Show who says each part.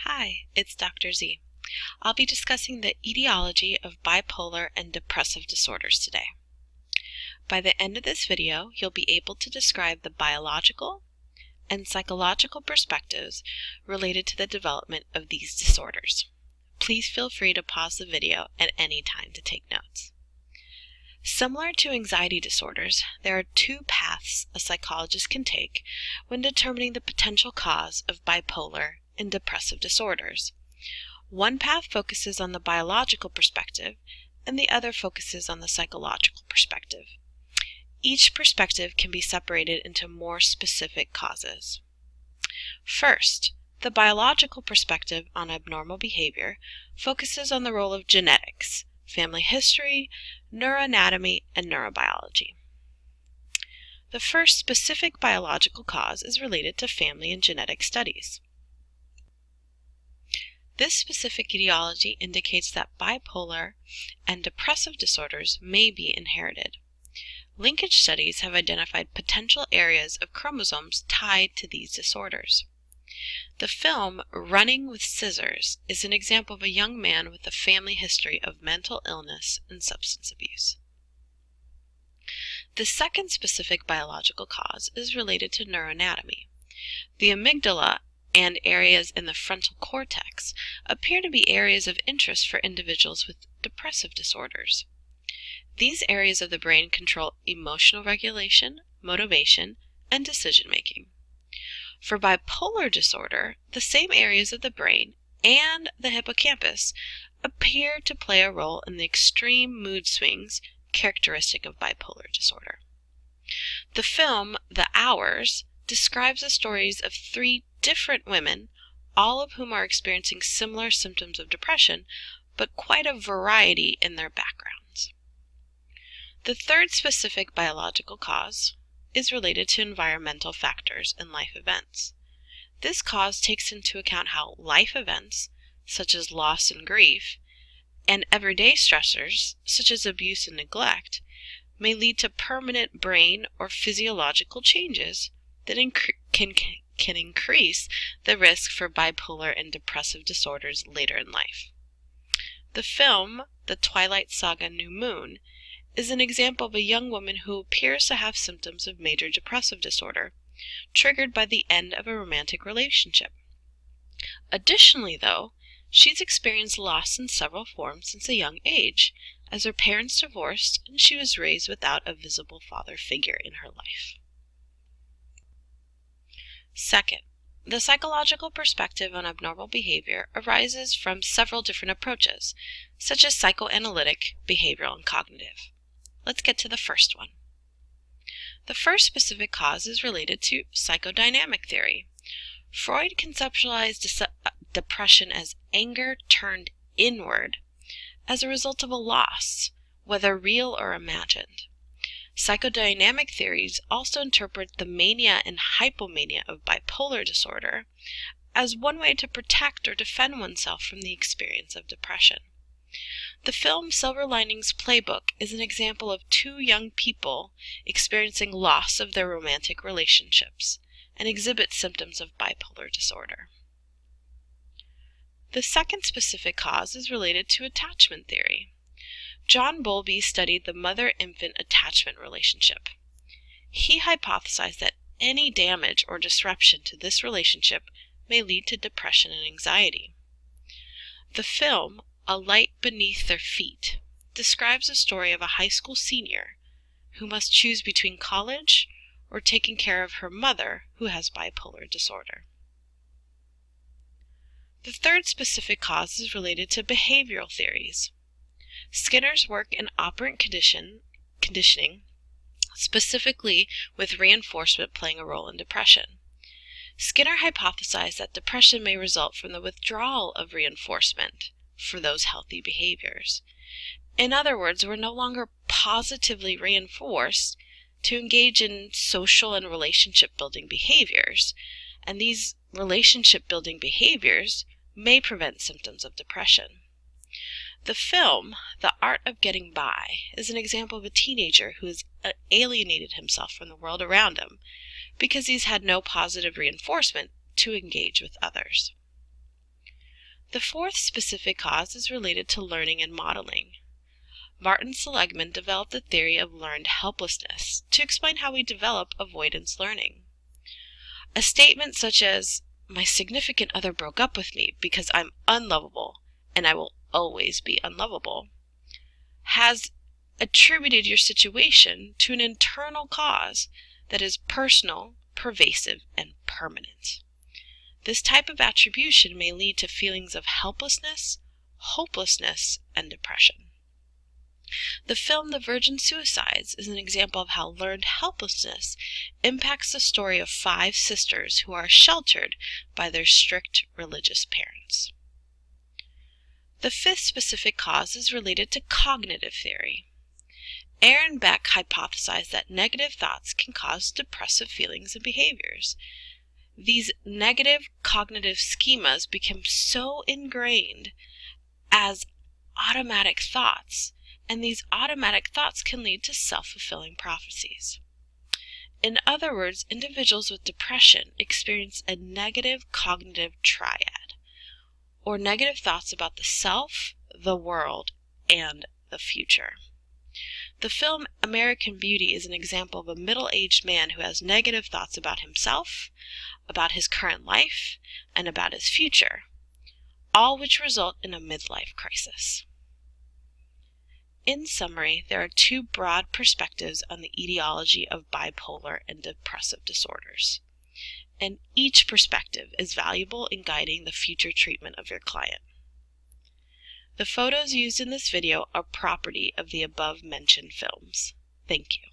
Speaker 1: Hi, it's Dr. Z. I'll be discussing the etiology of bipolar and depressive disorders today. By the end of this video, you'll be able to describe the biological and psychological perspectives related to the development of these disorders. Please feel free to pause the video at any time to take notes. Similar to anxiety disorders, there are two paths a psychologist can take when determining the potential cause of bipolar and depressive disorders. One path focuses on the biological perspective, and the other focuses on the psychological perspective. Each perspective can be separated into more specific causes. First, the biological perspective on abnormal behavior focuses on the role of genetics, family history, neuroanatomy, and neurobiology. The first specific biological cause is related to family and genetic studies. This specific etiology indicates that bipolar and depressive disorders may be inherited. Linkage studies have identified potential areas of chromosomes tied to these disorders. The film Running with Scissors is an example of a young man with a family history of mental illness and substance abuse. The second specific biological cause is related to neuroanatomy. The amygdala and areas in the frontal cortex appear to be areas of interest for individuals with depressive disorders. These areas of the brain control emotional regulation, motivation, and decision-making. For bipolar disorder, the same areas of the brain and the hippocampus appear to play a role in the extreme mood swings characteristic of bipolar disorder. The film The Hours describes the stories of three different women, all of whom are experiencing similar symptoms of depression, but quite a variety in their backgrounds. The third specific biological cause is related to environmental factors and life events. This cause takes into account how life events, such as loss and grief, and everyday stressors, such as abuse and neglect, may lead to permanent brain or physiological changes that can increase the risk for bipolar and depressive disorders later in life. The film, The Twilight Saga: New Moon, is an example of a young woman who appears to have symptoms of major depressive disorder, triggered by the end of a romantic relationship. Additionally, though, she's experienced loss in several forms since a young age, as her parents divorced and she was raised without a visible father figure in her life. Second, the psychological perspective on abnormal behavior arises from several different approaches, such as psychoanalytic, behavioral, and cognitive. Let's get to the first one. The first specific cause is related to psychodynamic theory. Freud conceptualized depression as anger turned inward as a result of a loss, whether real or imagined. Psychodynamic theories also interpret the mania and hypomania of bipolar disorder as one way to protect or defend oneself from the experience of depression. The film Silver Linings Playbook is an example of two young people experiencing loss of their romantic relationships and exhibit symptoms of bipolar disorder. The second specific cause is related to attachment theory. John Bowlby studied the mother-infant attachment relationship. He hypothesized that any damage or disruption to this relationship may lead to depression and anxiety. The film A Light Beneath Their Feet describes the story of a high school senior who must choose between college or taking care of her mother who has bipolar disorder. The third specific cause is related to behavioral theories. Skinner's work in operant conditioning, specifically with reinforcement playing a role in depression. Skinner hypothesized that depression may result from the withdrawal of reinforcement for those healthy behaviors. In other words, we're no longer positively reinforced to engage in social and relationship-building behaviors, and these relationship-building behaviors may prevent symptoms of depression. The film, The Art of Getting By, is an example of a teenager who has alienated himself from the world around him because he's had no positive reinforcement to engage with others. The fourth specific cause is related to learning and modeling. Martin Seligman developed the theory of learned helplessness to explain how we develop avoidance learning. A statement such as, "My significant other broke up with me because I'm unlovable and I will always be unlovable," has attributed your situation to an internal cause that is personal, pervasive, and permanent. This type of attribution may lead to feelings of helplessness, hopelessness, and depression. The film The Virgin Suicides is an example of how learned helplessness impacts the story of 5 sisters who are sheltered by their strict religious parents. The fifth specific cause is related to cognitive theory. Aaron Beck hypothesized that negative thoughts can cause depressive feelings and behaviors. These negative cognitive schemas become so ingrained as automatic thoughts, and these automatic thoughts can lead to self-fulfilling prophecies. In other words, individuals with depression experience a negative cognitive triad, or negative thoughts about the self, the world, and the future. The film American Beauty is an example of a middle-aged man who has negative thoughts about himself, about his current life, and about his future, all which result in a midlife crisis. In summary, there are 2 broad perspectives on the etiology of bipolar and depressive disorders, and each perspective is valuable in guiding the future treatment of your client. The photos used in this video are property of the above-mentioned films. Thank you.